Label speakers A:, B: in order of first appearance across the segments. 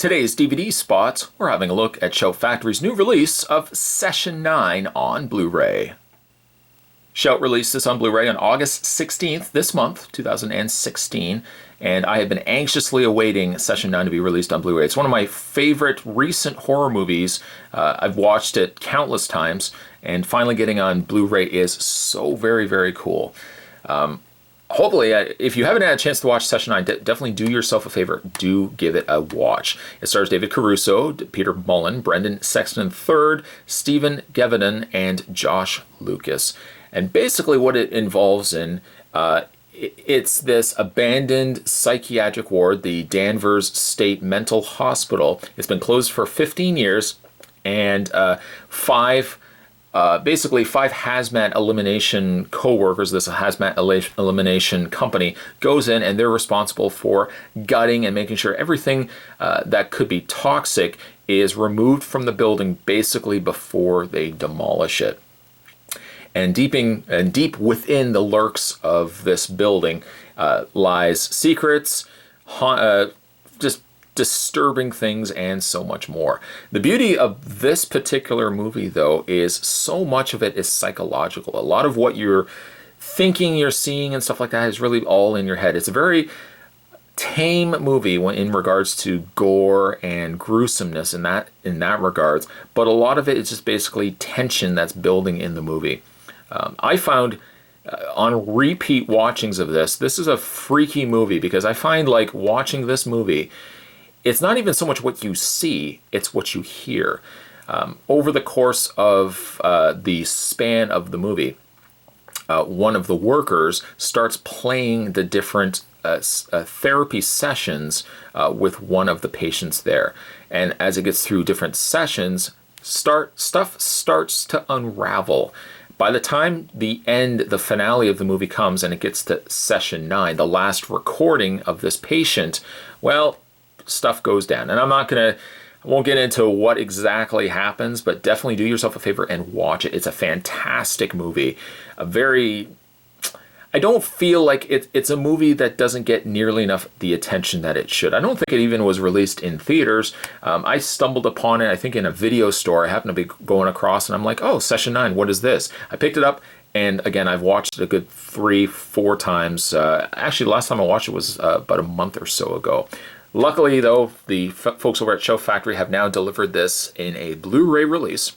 A: Today's DVD spot, we're having a look at Shout Factory's new release of Session 9 on Blu Ray. Shout released this on Blu Ray on August 16th this month, 2016, and I have been anxiously awaiting Session 9 to be released on Blu Ray. It's one of my favorite recent horror movies. I've watched it countless times, and finally getting on Blu Ray is so very, very cool. Hopefully, if you haven't had a chance to watch Session 9, definitely do yourself a favor. Do give it a watch. It stars David Caruso, Peter Mullen, Brendan Sexton III, Stephen Geveden, and Josh Lucas. And basically what it involves it's this abandoned psychiatric ward, the Danvers State Mental Hospital. It's been closed for 15 years, and basically five hazmat elimination co-workers, this hazmat elimination company, goes in and they're responsible for gutting and making sure everything that could be toxic is removed from the building basically before they demolish it. And deep within the lurks of this building lies secrets, just disturbing things, and so much more. The beauty of this particular movie, though, is so much of it is psychological. A lot of what you're thinking you're seeing and stuff like that is really all in your head. It's a very tame movie in regards to gore and gruesomeness in that regards, but a lot of it is just basically tension that's building in the movie. I found on repeat watchings of this is a freaky movie, because I find like watching this movie, it's not even so much what you see, it's what you hear. Over the course of the span of the movie, one of the workers starts playing the different therapy sessions with one of the patients there. And as it gets through different sessions, stuff starts to unravel. By the time the finale of the movie comes and it gets to Session 9, the last recording of this patient, well, stuff goes down. And I won't get into what exactly happens, but definitely do yourself a favor and watch it. It's a fantastic movie. I don't feel like it's a movie that doesn't get nearly enough the attention that it should. I don't think it even was released in theaters. I stumbled upon it, I think, in a video store. I happened to be going across, and I'm like, oh, Session 9, what is this? I picked it up, and again, I've watched it a good 3-4 times. Actually, the last time I watched it was about a month or so ago. Luckily, though, the folks over at Shout Factory have now delivered this in a Blu-ray release.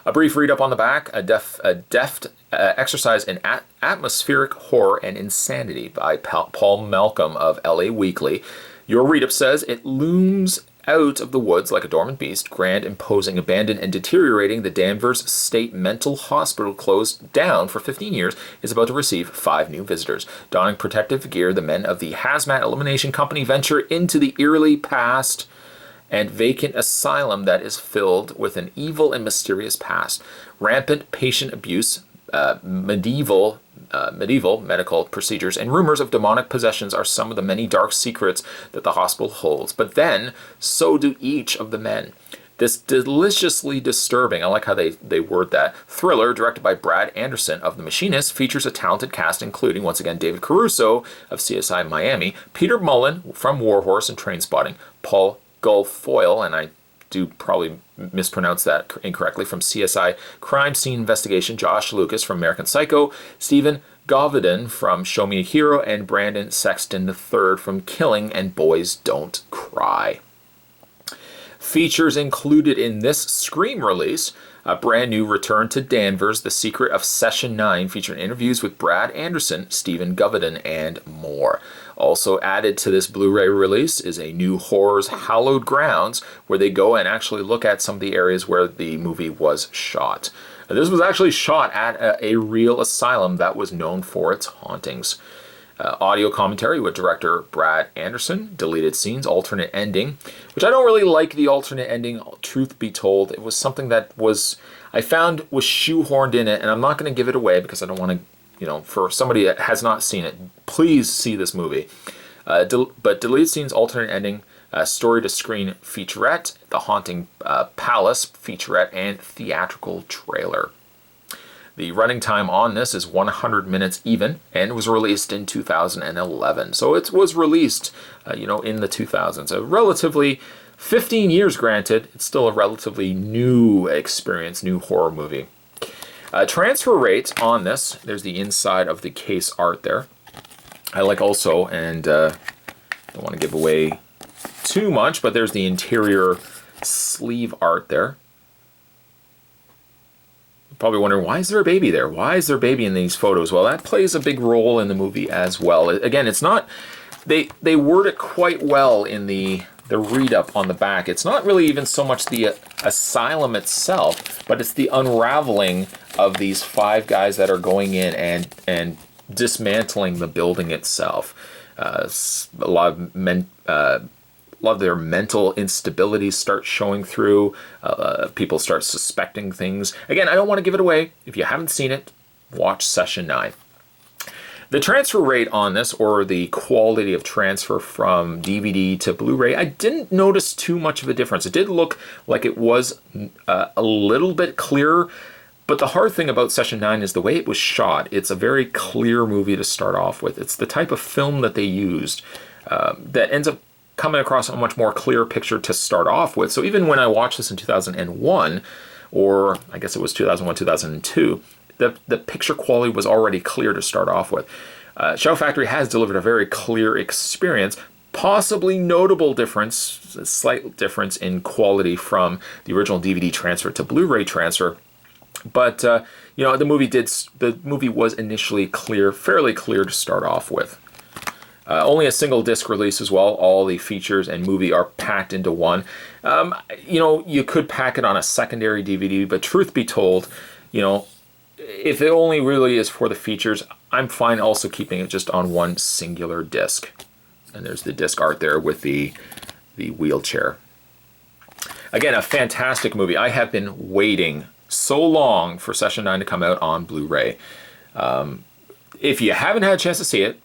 A: A brief read-up on the back, a deft exercise in atmospheric horror and insanity by Paul Malcolm of LA Weekly. Your read-up says, it looms out of the woods like a dormant beast, grand, imposing, abandoned, and deteriorating. The Danvers State Mental Hospital, closed down for 15 years, is about to receive 5 new visitors. Donning protective gear, the men of the Hazmat Elimination Company venture into the eerily past and vacant asylum that is filled with an evil and mysterious past. Rampant patient abuse, medieval medical procedures, and rumors of demonic possessions are some of the many dark secrets that the hospital holds. But then, so do each of the men. This deliciously disturbing, I like how they word that, thriller, directed by Brad Anderson of The Machinist, features a talented cast including, once again, David Caruso of CSI Miami, Peter Mullen from Warhorse and Trainspotting, Paul Guilfoyle, and I do probably mispronounce that incorrectly, from CSI Crime Scene Investigation, Josh Lucas from American Psycho, Stephen Geveden from Show Me a Hero, and Brandon Sexton III from Killing and Boys Don't Cry. Features included in this Scream release: a brand new return to Danvers, The Secret of Session 9, featuring interviews with Brad Anderson, Stephen Geveden, and more. Also added to this Blu-ray release is a new Horrors Hallowed Grounds, where they go and actually look at some of the areas where the movie was shot. Now, this was actually shot at a real asylum that was known for its hauntings. Audio commentary with director Brad Anderson, deleted scenes, alternate ending, which I don't really like the alternate ending, truth be told. It was something that I found was shoehorned in it, and I'm not going to give it away because I don't want to, for somebody that has not seen it, please see this movie. But deleted scenes, alternate ending, story to screen featurette, The Haunting Palace featurette, and theatrical trailer. The running time on this is 100 minutes even, and was released in 2011. So it was released, in the 2000s. A relatively 15 years, granted, it's still a relatively new experience, new horror movie. Transfer rate on this, there's the inside of the case art there. I like also, and don't want to give away too much, but there's the interior sleeve art there. You're probably wondering, why is there a baby there? Why is there a baby in these photos? Well, that plays a big role in the movie as well. Again, it's not, they word it quite well in the read-up on the back. It's not really even so much the asylum itself, but it's the unraveling of these 5 guys that are going in and dismantling the building itself. A lot of their mental instabilities start showing through. People start suspecting things. Again, I don't want to give it away. If you haven't seen it, watch Session 9. The transfer rate on this, or the quality of transfer from DVD to Blu-ray, I didn't notice too much of a difference. It did look like it was a little bit clearer, but the hard thing about Session 9 is the way it was shot. It's a very clear movie to start off with. It's the type of film that they used that ends up coming across a much more clear picture to start off with. So even when I watched this in 2001, or I guess it was 2001, 2002, the picture quality was already clear to start off with. Shout Factory has delivered a very clear experience, possibly notable difference, a slight difference in quality from the original DVD transfer to Blu-ray transfer. But the movie was initially clear, fairly clear to start off with. Only a single disc release as well. All the features and movie are packed into one. You could pack it on a secondary DVD, but truth be told, if it only really is for the features, I'm fine also keeping it just on one singular disc. And there's the disc art there with the wheelchair. Again, a fantastic movie. I have been waiting so long for Session 9 to come out on Blu-ray. If you haven't had a chance to see it,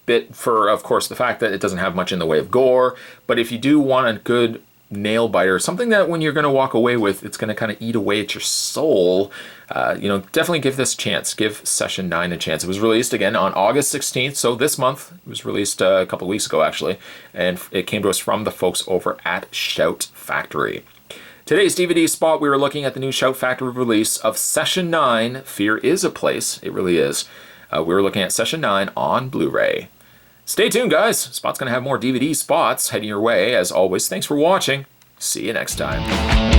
A: bit for, of course, the fact that it doesn't have much in the way of gore, but if you do want a good nail biter, something that when you're going to walk away with, it's going to kind of eat away at your soul, definitely give this a chance. Give Session 9 a chance. It was released again on August 16th, so this month. It was released a couple of weeks ago, actually, and it came to us from the folks over at Shout Factory. Today's DVD spot, we were looking at the new Shout Factory release of Session 9, Fear is a Place. It really is. We were looking at Session 9 on Blu-ray. Stay tuned, guys. Spot's going to have more DVD spots heading your way. As always, thanks for watching. See you next time.